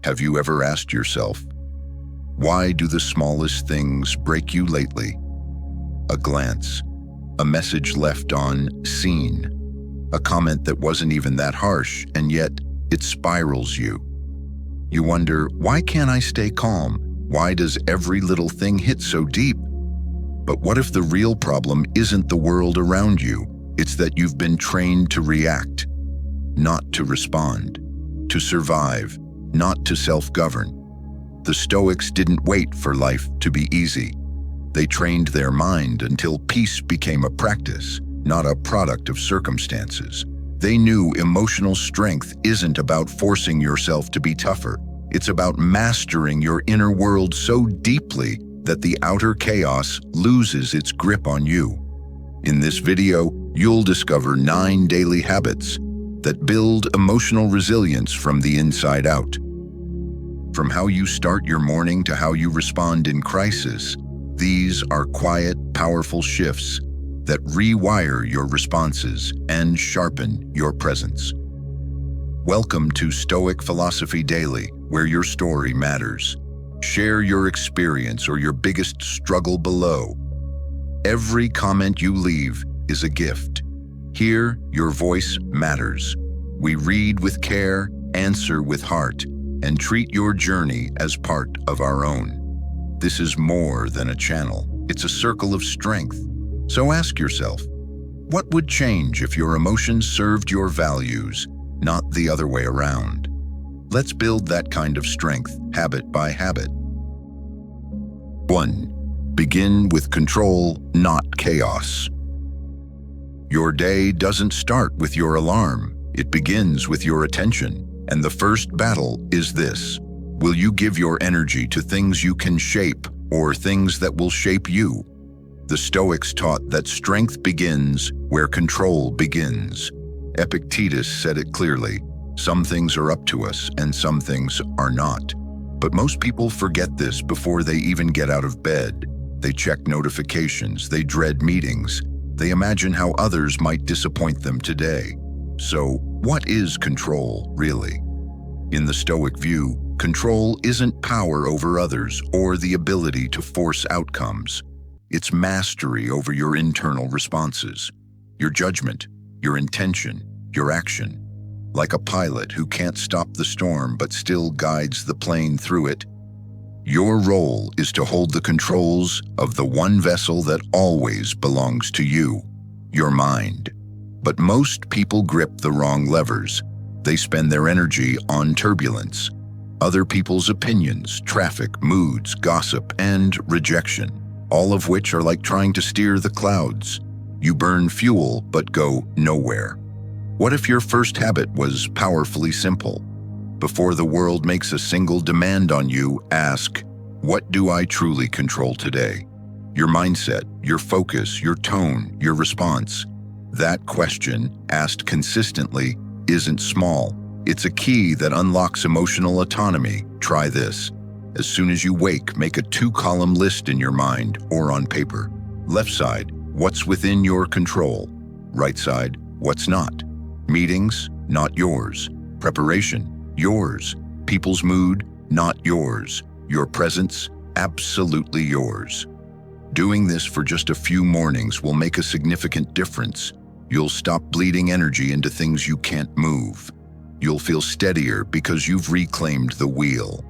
Have you ever asked yourself, why do the smallest things break you lately? A glance, a message left on seen, a comment that wasn't even that harsh, and yet it spirals you. You wonder, why can't I stay calm? Why does every little thing hit so deep? But what if the real problem isn't the world around you? It's that you've been trained to react, not to respond, to survive, not to self-govern. The Stoics didn't wait for life to be easy. They trained their mind until peace became a practice, not a product of circumstances. They knew emotional strength isn't about forcing yourself to be tougher. It's about mastering your inner world so deeply that the outer chaos loses its grip on you. In this video, you'll discover 9 daily habits that build emotional resilience from the inside out. From how you start your morning to how you respond in crisis, these are quiet, powerful shifts that rewire your responses and sharpen your presence. Welcome to Stoic Philosophy Daily, where your story matters. Share your experience or your biggest struggle below. Every comment you leave is a gift. Here, your voice matters. We read with care, answer with heart, and treat your journey as part of our own. This is more than a channel. It's a circle of strength. So ask yourself, what would change if your emotions served your values, not the other way around? Let's build that kind of strength, habit by habit. 1. Begin with control, not chaos. Your day doesn't start with your alarm. It begins with your attention. And the first battle is this: will you give your energy to things you can shape or things that will shape you? The Stoics taught that strength begins where control begins. Epictetus said it clearly: some things are up to us and some things are not. But most people forget this before they even get out of bed. They check notifications, they dread meetings, they imagine how others might disappoint them today. So, what is control, really? In the Stoic view, control isn't power over others or the ability to force outcomes. It's mastery over your internal responses, your judgment, your intention, your action. Like a pilot who can't stop the storm but still guides the plane through it, your role is to hold the controls of the one vessel that always belongs to you, your mind. But most people grip the wrong levers. They spend their energy on turbulence, other people's opinions, traffic, moods, gossip, and rejection, all of which are like trying to steer the clouds. You burn fuel but go nowhere. What if your first habit was powerfully simple? Before the world makes a single demand on you, ask, what do I truly control today? Your mindset, your focus, your tone, your response. That question, asked consistently, isn't small. It's a key that unlocks emotional autonomy. Try this. As soon as you wake, make a 2-column list in your mind or on paper. Left side, what's within your control. Right side, what's not. Meetings, not yours. Preparation, yours. People's mood, not yours. Your presence, absolutely yours. Doing this for just a few mornings will make a significant difference. You'll stop bleeding energy into things you can't move. You'll feel steadier because you've reclaimed the wheel.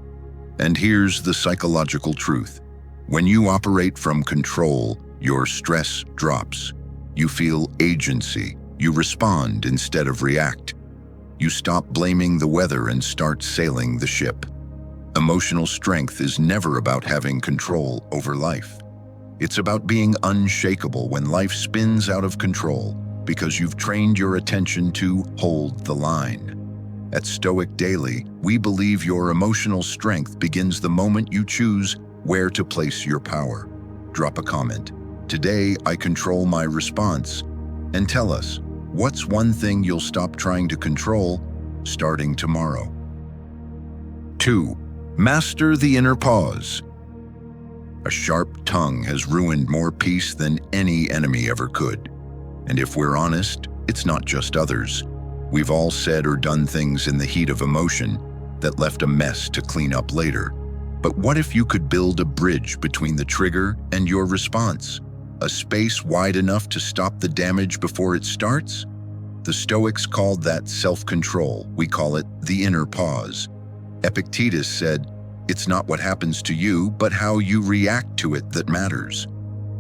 And here's the psychological truth. When you operate from control, your stress drops. You feel agency. You respond instead of react. You stop blaming the weather and start sailing the ship. Emotional strength is never about having control over life. It's about being unshakable when life spins out of control, because you've trained your attention to hold the line. At Stoic Daily, we believe your emotional strength begins the moment you choose where to place your power. Drop a comment. Today, I control my response. And tell us, what's one thing you'll stop trying to control starting tomorrow? 2. Master the inner pause. A sharp tongue has ruined more peace than any enemy ever could. And if we're honest, it's not just others. We've all said or done things in the heat of emotion that left a mess to clean up later. But what if you could build a bridge between the trigger and your response? A space wide enough to stop the damage before it starts? The Stoics called that self-control. We call it the inner pause. Epictetus said, "It's not what happens to you, but how you react to it that matters."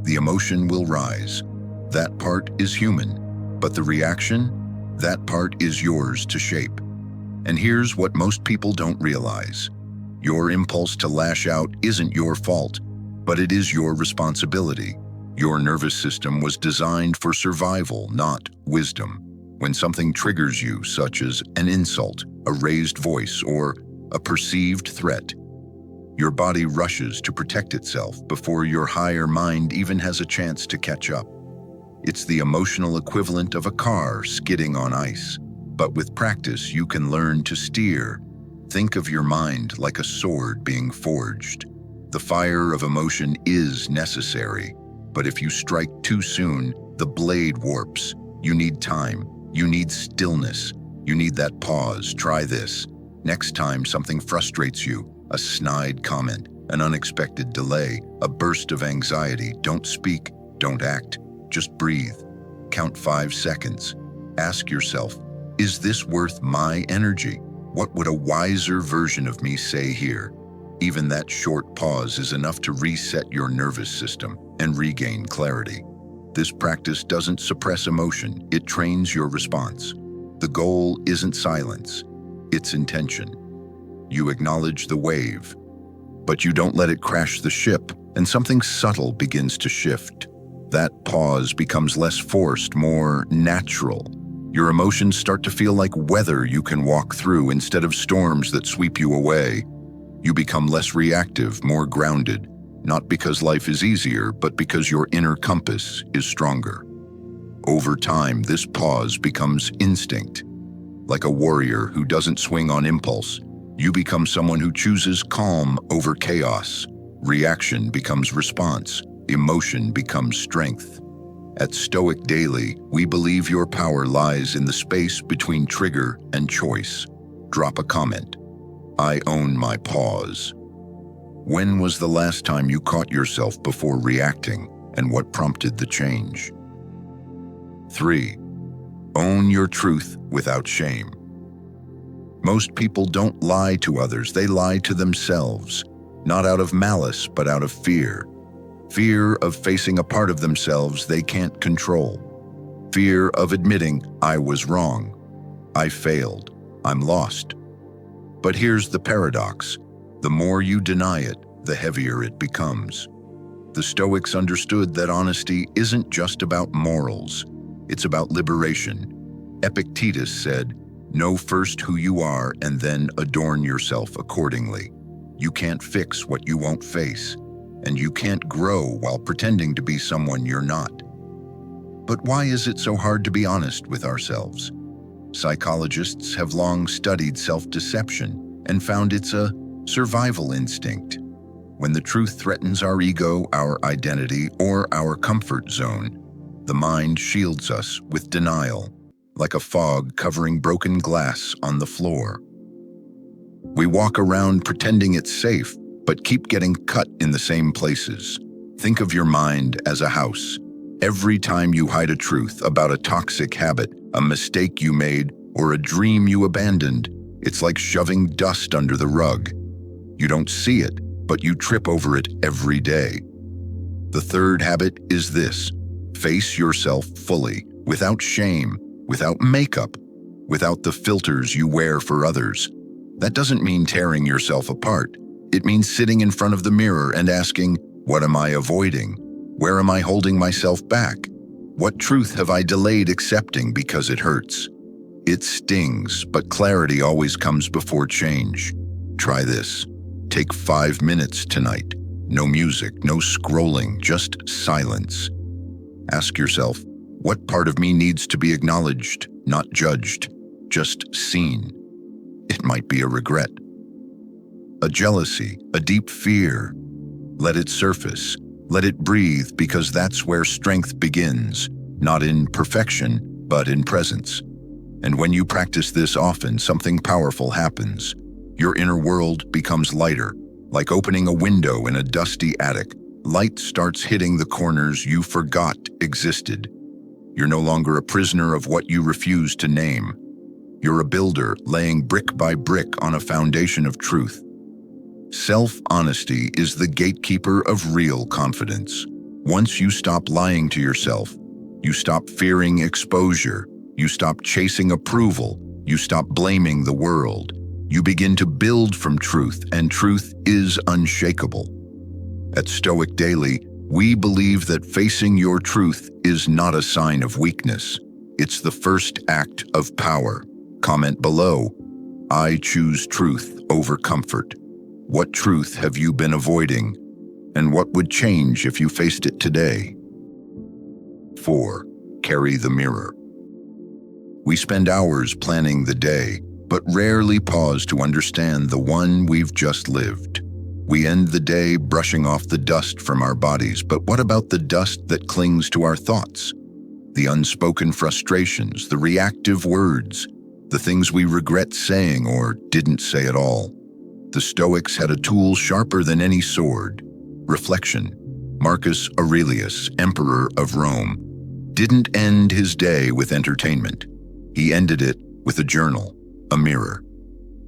The emotion will rise. That part is human. But the reaction? That part is yours to shape. And here's what most people don't realize. Your impulse to lash out isn't your fault, but it is your responsibility. Your nervous system was designed for survival, not wisdom. When something triggers you, such as an insult, a raised voice, or a perceived threat, your body rushes to protect itself before your higher mind even has a chance to catch up. It's the emotional equivalent of a car skidding on ice. But with practice, you can learn to steer. Think of your mind like a sword being forged. The fire of emotion is necessary, but if you strike too soon, the blade warps. You need time. You need stillness. You need that pause. Try this. Next time something frustrates you, a snide comment, an unexpected delay, a burst of anxiety, don't speak, don't act. Just breathe. Count 5 seconds. Ask yourself, is this worth my energy? What would a wiser version of me say here? Even that short pause is enough to reset your nervous system and regain clarity. This practice doesn't suppress emotion, it trains your response. The goal isn't silence, it's intention. You acknowledge the wave, but you don't let it crash the ship, and something subtle begins to shift. That pause becomes less forced, more natural. Your emotions start to feel like weather you can walk through instead of storms that sweep you away. You become less reactive, more grounded, not because life is easier, but because your inner compass is stronger. Over time, this pause becomes instinct. Like a warrior who doesn't swing on impulse, you become someone who chooses calm over chaos. Reaction becomes response. Emotion becomes strength. At Stoic Daily, we believe your power lies in the space between trigger and choice. Drop a comment. I own my pause. When was the last time you caught yourself before reacting, and what prompted the change? 3. Own your truth without shame. Most people don't lie to others, they lie to themselves, not out of malice, but out of fear. Fear of facing a part of themselves they can't control. Fear of admitting, I was wrong, I failed, I'm lost. But here's the paradox. The more you deny it, the heavier it becomes. The Stoics understood that honesty isn't just about morals, it's about liberation. Epictetus said, know first who you are and then adorn yourself accordingly. You can't fix what you won't face, and you can't grow while pretending to be someone you're not. But why is it so hard to be honest with ourselves? Psychologists have long studied self-deception and found it's a survival instinct. When the truth threatens our ego, our identity, or our comfort zone, the mind shields us with denial, like a fog covering broken glass on the floor. We walk around pretending it's safe, but keep getting cut in the same places. Think of your mind as a house. Every time you hide a truth about a toxic habit, a mistake you made, or a dream you abandoned, it's like shoving dust under the rug. You don't see it, but you trip over it every day. The third habit is this: face yourself fully, without shame, without makeup, without the filters you wear for others. That doesn't mean tearing yourself apart. It means sitting in front of the mirror and asking, what am I avoiding? Where am I holding myself back? What truth have I delayed accepting because it hurts? It stings, but clarity always comes before change. Try this. Take 5 minutes tonight. No music, no scrolling, just silence. Ask yourself, what part of me needs to be acknowledged, not judged, just seen? It might be a regret, a jealousy, a deep fear. Let it surface. Let it breathe, because that's where strength begins, not in perfection, but in presence. And when you practice this often, something powerful happens. Your inner world becomes lighter, like opening a window in a dusty attic. Light starts hitting the corners you forgot existed. You're no longer a prisoner of what you refuse to name. You're a builder laying brick by brick on a foundation of truth. Self-honesty is the gatekeeper of real confidence. Once you stop lying to yourself, you stop fearing exposure, you stop chasing approval, you stop blaming the world. You begin to build from truth, and truth is unshakable. At Stoic Daily, we believe that facing your truth is not a sign of weakness. It's the first act of power. Comment below. I choose truth over comfort. What truth have you been avoiding? And what would change if you faced it today? 4. Carry the mirror. We spend hours planning the day, but rarely pause to understand the one we've just lived. We end the day brushing off the dust from our bodies, but what about the dust that clings to our thoughts? The unspoken frustrations, the reactive words, the things we regret saying or didn't say at all. The Stoics had a tool sharper than any sword: reflection. Marcus Aurelius, Emperor of Rome, didn't end his day with entertainment. He ended it with a journal, a mirror.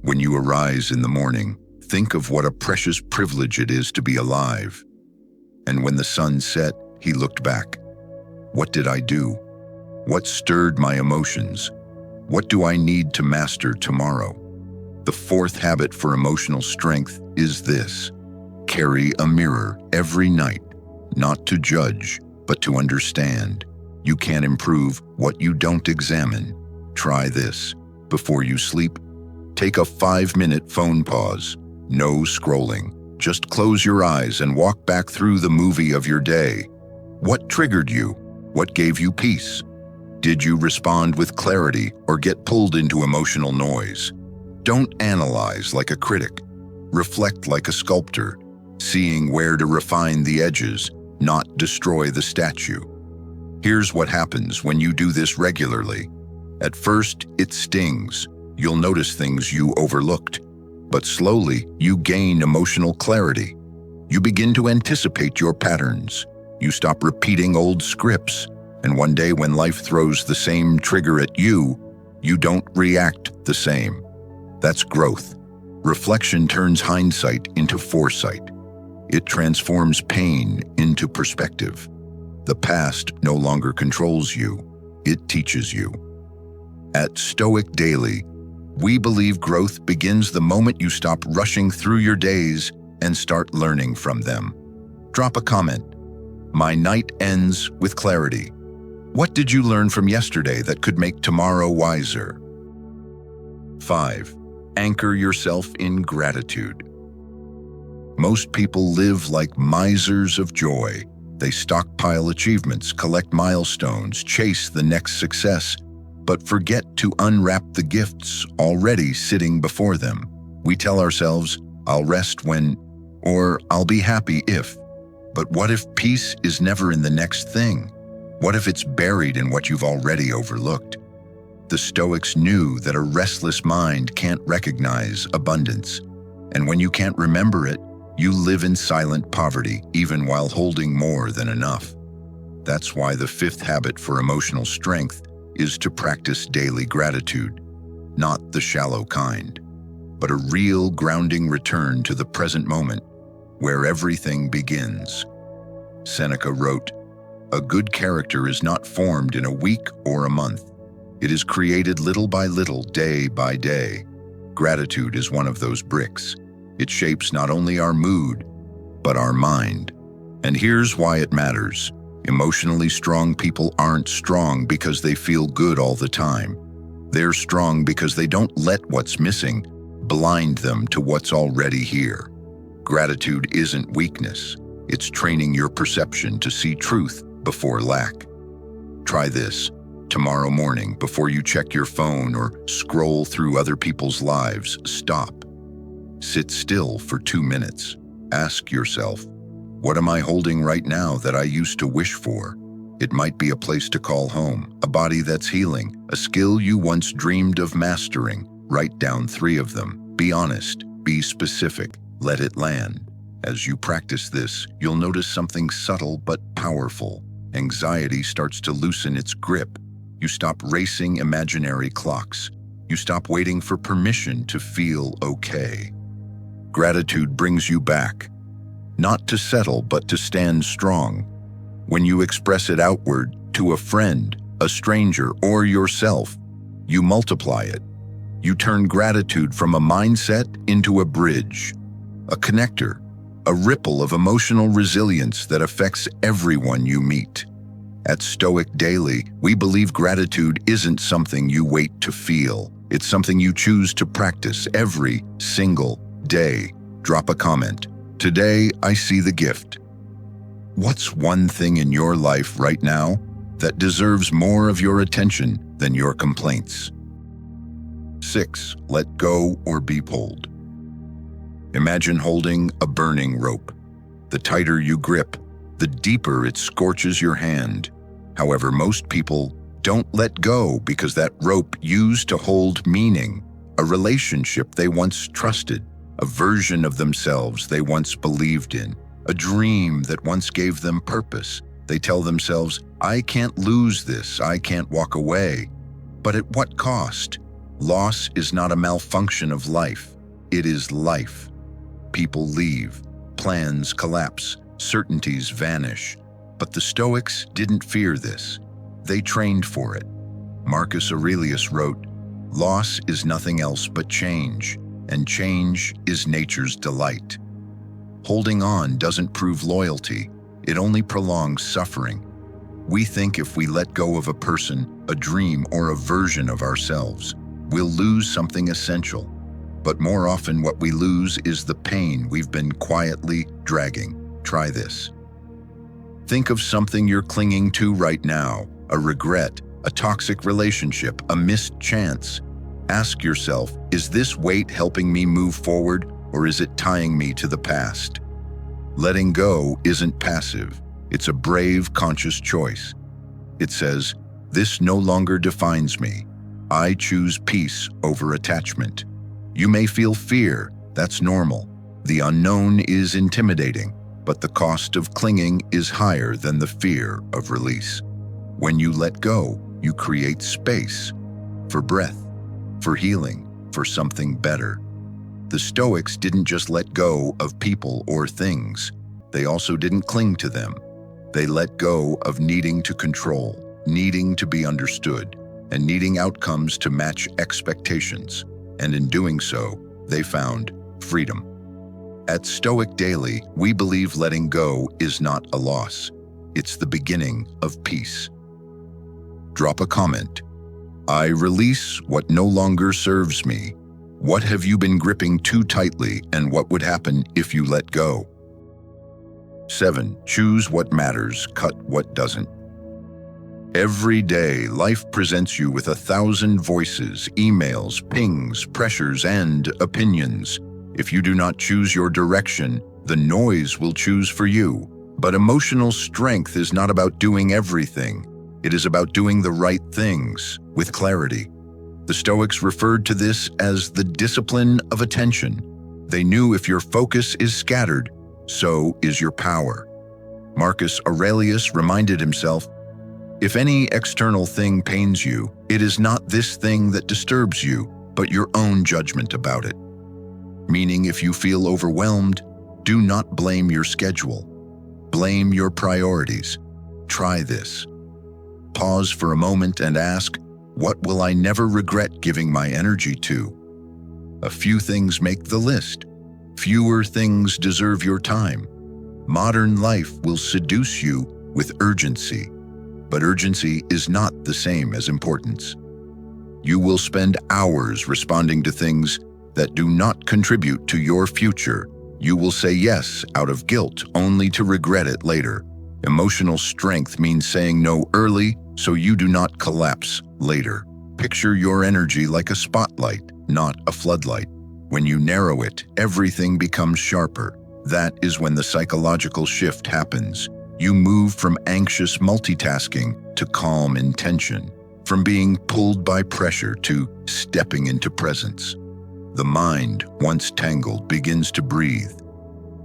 When you arise in the morning, think of what a precious privilege it is to be alive. And when the sun set, he looked back. What did I do? What stirred my emotions? What do I need to master tomorrow? The fourth habit for emotional strength is this: carry a mirror every night, not to judge, but to understand. You can't improve what you don't examine. Try this. Before you sleep, take a 5-minute phone pause. No scrolling. Just close your eyes and walk back through the movie of your day. What triggered you? What gave you peace? Did you respond with clarity or get pulled into emotional noise? Don't analyze like a critic. Reflect like a sculptor, seeing where to refine the edges, not destroy the statue. Here's what happens when you do this regularly. At first, it stings. You'll notice things you overlooked. But slowly, you gain emotional clarity. You begin to anticipate your patterns. You stop repeating old scripts. And one day when life throws the same trigger at you, you don't react the same. That's growth. Reflection turns hindsight into foresight. It transforms pain into perspective. The past no longer controls you. It teaches you. At Stoic Daily, we believe growth begins the moment you stop rushing through your days and start learning from them. Drop a comment. My night ends with clarity. What did you learn from yesterday that could make tomorrow wiser? 5. Anchor yourself in gratitude. Most people live like misers of joy. They stockpile achievements, collect milestones, chase the next success, but forget to unwrap the gifts already sitting before them. We tell ourselves, I'll rest when, or I'll be happy if. But what if peace is never in the next thing? What if it's buried in what you've already overlooked? The Stoics knew that a restless mind can't recognize abundance. And when you can't remember it, you live in silent poverty, even while holding more than enough. That's why the fifth habit for emotional strength is to practice daily gratitude, not the shallow kind, but a real grounding return to the present moment, where everything begins. Seneca wrote, "A good character is not formed in a week or a month. It is created little by little, day by day." Gratitude is one of those bricks. It shapes not only our mood, but our mind. And here's why it matters. Emotionally strong people aren't strong because they feel good all the time. They're strong because they don't let what's missing blind them to what's already here. Gratitude isn't weakness. It's training your perception to see truth before lack. Try this. Tomorrow morning, before you check your phone or scroll through other people's lives, stop. Sit still for 2 minutes. Ask yourself, what am I holding right now that I used to wish for? It might be a place to call home, a body that's healing, a skill you once dreamed of mastering. Write down 3 of them. Be honest, be specific, let it land. As you practice this, you'll notice something subtle but powerful. Anxiety starts to loosen its grip. You stop racing imaginary clocks. You stop waiting for permission to feel okay. Gratitude brings you back, not to settle but to stand strong. When you express it outward to a friend, a stranger, or yourself, you multiply it. You turn gratitude from a mindset into a bridge, a connector, a ripple of emotional resilience that affects everyone you meet. At Stoic Daily, we believe gratitude isn't something you wait to feel. It's something you choose to practice every single day. Drop a comment. Today, I see the gift. What's one thing in your life right now that deserves more of your attention than your complaints? 6. Let go or be pulled. Imagine holding a burning rope. The tighter you grip, the deeper it scorches your hand. However, most people don't let go because that rope used to hold meaning, a relationship they once trusted, a version of themselves they once believed in, a dream that once gave them purpose. They tell themselves, I can't lose this, I can't walk away. But at what cost? Loss is not a malfunction of life, it is life. People leave, plans collapse, certainties vanish. But the Stoics didn't fear this. They trained for it. Marcus Aurelius wrote, "Loss is nothing else but change, and change is nature's delight." Holding on doesn't prove loyalty, it only prolongs suffering. We think if we let go of a person, a dream, or a version of ourselves, we'll lose something essential. But more often what we lose is the pain we've been quietly dragging. Try this. Think of something you're clinging to right now, a regret, a toxic relationship, a missed chance. Ask yourself, is this weight helping me move forward, or is it tying me to the past? Letting go isn't passive. It's a brave, conscious choice. It says, this no longer defines me. I choose peace over attachment. You may feel fear, that's normal. The unknown is intimidating, but the cost of clinging is higher than the fear of release. When you let go, you create space for breath, for healing, for something better. The Stoics didn't just let go of people or things. They also didn't cling to them. They let go of needing to control, needing to be understood, and needing outcomes to match expectations. And in doing so, they found freedom. At Stoic Daily, we believe letting go is not a loss. It's the beginning of peace. Drop a comment. I release what no longer serves me. What have you been gripping too tightly, and what would happen if you let go? 7. Choose what matters, cut what doesn't. Every day, life presents you with 1,000 voices, emails, pings, pressures, and opinions. If you do not choose your direction, the noise will choose for you. But emotional strength is not about doing everything. It is about doing the right things with clarity. The Stoics referred to this as the discipline of attention. They knew if your focus is scattered, so is your power. Marcus Aurelius reminded himself, if any external thing pains you, it is not this thing that disturbs you, but your own judgment about it. Meaning, if you feel overwhelmed, do not blame your schedule. Blame your priorities. Try this. Pause for a moment and ask, what will I never regret giving my energy to? A few things make the list. Fewer things deserve your time. Modern life will seduce you with urgency, but urgency is not the same as importance. You will spend hours responding to things that do not contribute to your future. You will say yes out of guilt, only to regret it later. Emotional strength means saying no early so you do not collapse later. Picture your energy like a spotlight, not a floodlight. When you narrow it, everything becomes sharper. That is when the psychological shift happens. You move from anxious multitasking to calm intention, from being pulled by pressure to stepping into presence. The mind, once tangled, begins to breathe.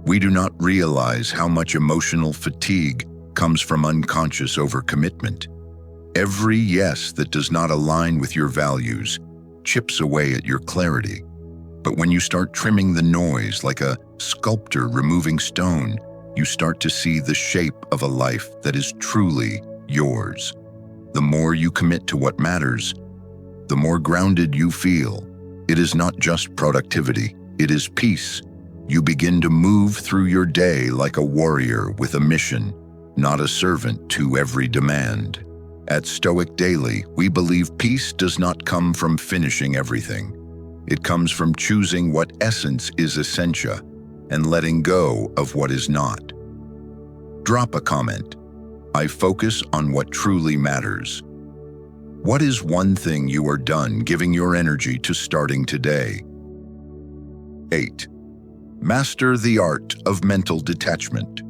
We do not realize how much emotional fatigue comes from unconscious overcommitment. Every yes that does not align with your values chips away at your clarity. But when you start trimming the noise like a sculptor removing stone, you start to see the shape of a life that is truly yours. The more you commit to what matters, the more grounded you feel. It is not just productivity, it is peace. You begin to move through your day like a warrior with a mission, not a servant to every demand. At Stoic Daily, we believe peace does not come from finishing everything. It comes from choosing what essence is essential and letting go of what is not. Drop a comment. I focus on what truly matters. What is one thing you are done giving your energy to starting today? 8. Master the art of mental detachment.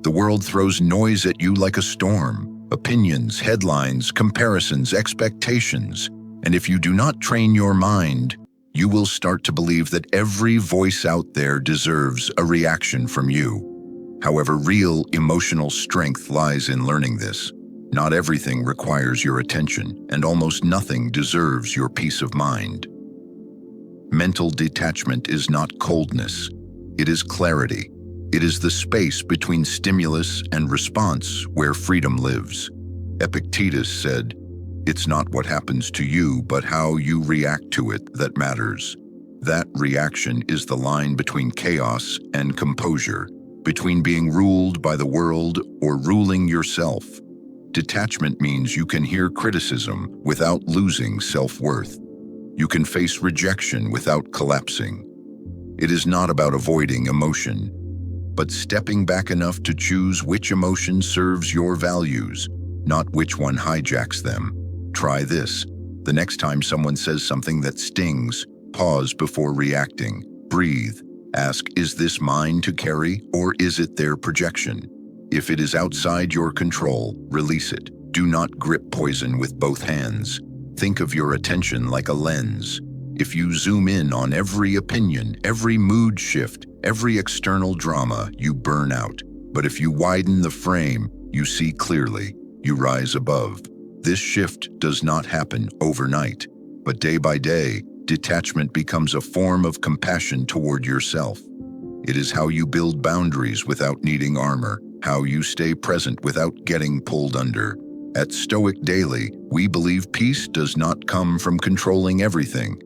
The world throws noise at you like a storm. Opinions, headlines, comparisons, expectations. And if you do not train your mind, you will start to believe that every voice out there deserves a reaction from you. However, real emotional strength lies in learning this. Not everything requires your attention, and almost nothing deserves your peace of mind. Mental detachment is not coldness. It is clarity. It is the space between stimulus and response where freedom lives. Epictetus said, "It's not what happens to you, but how you react to it that matters." That reaction is the line between chaos and composure, between being ruled by the world or ruling yourself. Detachment means you can hear criticism without losing self-worth. You can face rejection without collapsing. It is not about avoiding emotion, but stepping back enough to choose which emotion serves your values, not which one hijacks them. Try this. The next time someone says something that stings, pause before reacting. Breathe. Ask, is this mine to carry, or is it their projection? If it is outside your control, release it. Do not grip poison with both hands. Think of your attention like a lens. If you zoom in on every opinion, every mood shift, every external drama, you burn out. But if you widen the frame, you see clearly. You rise above. This shift does not happen overnight, but day by day, detachment becomes a form of compassion toward yourself. It is how you build boundaries without needing armor, how you stay present without getting pulled under. At Stoic Daily, we believe peace does not come from controlling everything.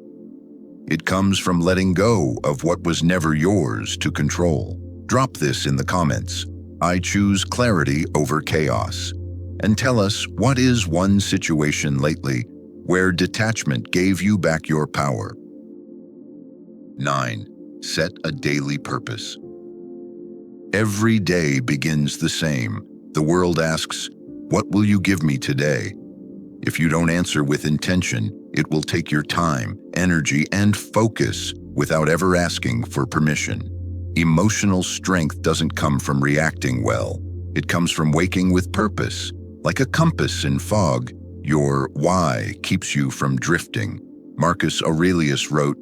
It comes from letting go of what was never yours to control. Drop this in the comments. I choose clarity over chaos. And tell us, what is one situation lately where detachment gave you back your power? 9. Set a daily purpose. Every day begins the same. The world asks, what will you give me today? If you don't answer with intention, it will take your time, energy, and focus without ever asking for permission. Emotional strength doesn't come from reacting well. It comes from waking with purpose. Like a compass in fog, your why keeps you from drifting. Marcus Aurelius wrote,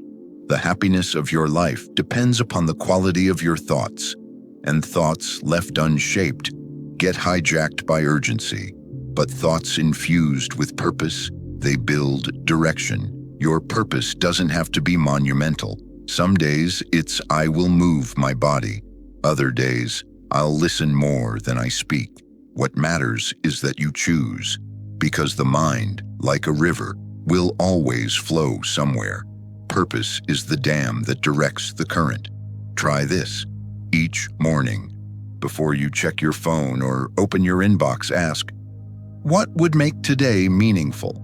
"The happiness of your life depends upon the quality of your thoughts, and thoughts left unshaped get hijacked by urgency. But thoughts infused with purpose, they build direction." Your purpose doesn't have to be monumental. Some days it's I will move my body. Other days, I'll listen more than I speak. What matters is that you choose, because the mind, like a river, will always flow somewhere. Purpose is the dam that directs the current. Try this. Each morning, before you check your phone or open your inbox, ask, what would make today meaningful?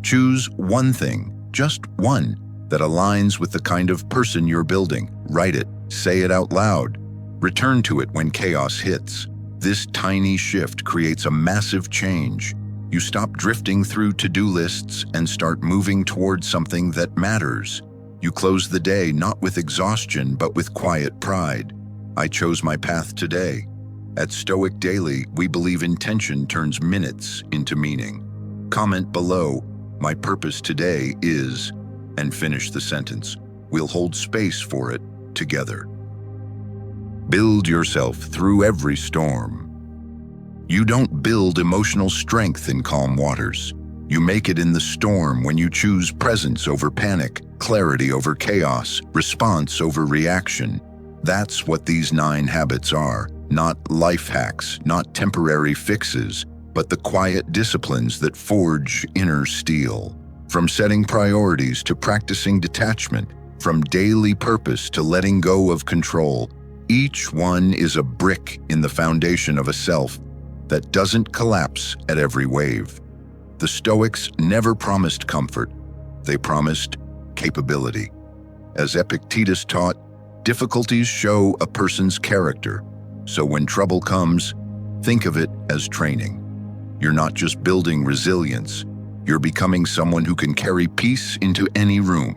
Choose one thing, just one, that aligns with the kind of person you're building. Write it, say it out loud. Return to it when chaos hits. This tiny shift creates a massive change. You stop drifting through to-do lists and start moving towards something that matters. You close the day not with exhaustion, but with quiet pride. I chose my path today. At Stoic Daily, we believe intention turns minutes into meaning. Comment below, my purpose today is, and finish the sentence. We'll hold space for it together. Build yourself through every storm. You don't build emotional strength in calm waters. You make it in the storm when you choose presence over panic, clarity over chaos, response over reaction. That's what these 9 habits are. Not life hacks, not temporary fixes, but the quiet disciplines that forge inner steel. From setting priorities to practicing detachment, from daily purpose to letting go of control, each one is a brick in the foundation of a self that doesn't collapse at every wave. The Stoics never promised comfort, they promised capability. As Epictetus taught, difficulties show a person's character, so when trouble comes, think of it as training. You're not just building resilience, you're becoming someone who can carry peace into any room,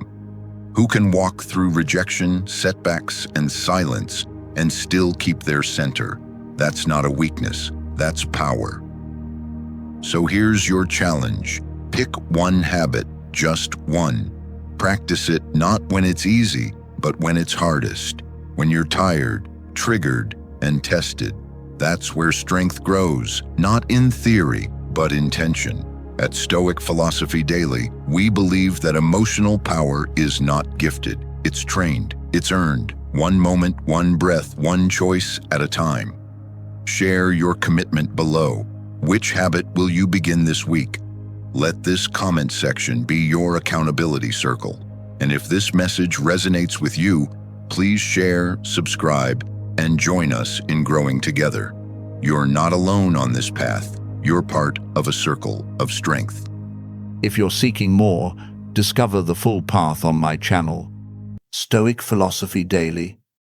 who can walk through rejection, setbacks, and silence and still keep their center. That's not a weakness, that's power. So here's your challenge. Pick one habit, just one. Practice it not when it's easy, but when it's hardest, when you're tired, triggered, and tested. That's where strength grows, not in theory, but in tension. At Stoic Philosophy Daily, we believe that emotional power is not gifted. It's trained, it's earned. One moment, one breath, one choice at a time. Share your commitment below. Which habit will you begin this week? Let this comment section be your accountability circle. And if this message resonates with you, please share, subscribe, and join us in growing together. You're not alone on this path. You're part of a circle of strength. If you're seeking more, discover the full path on my channel, Stoic Philosophy Daily.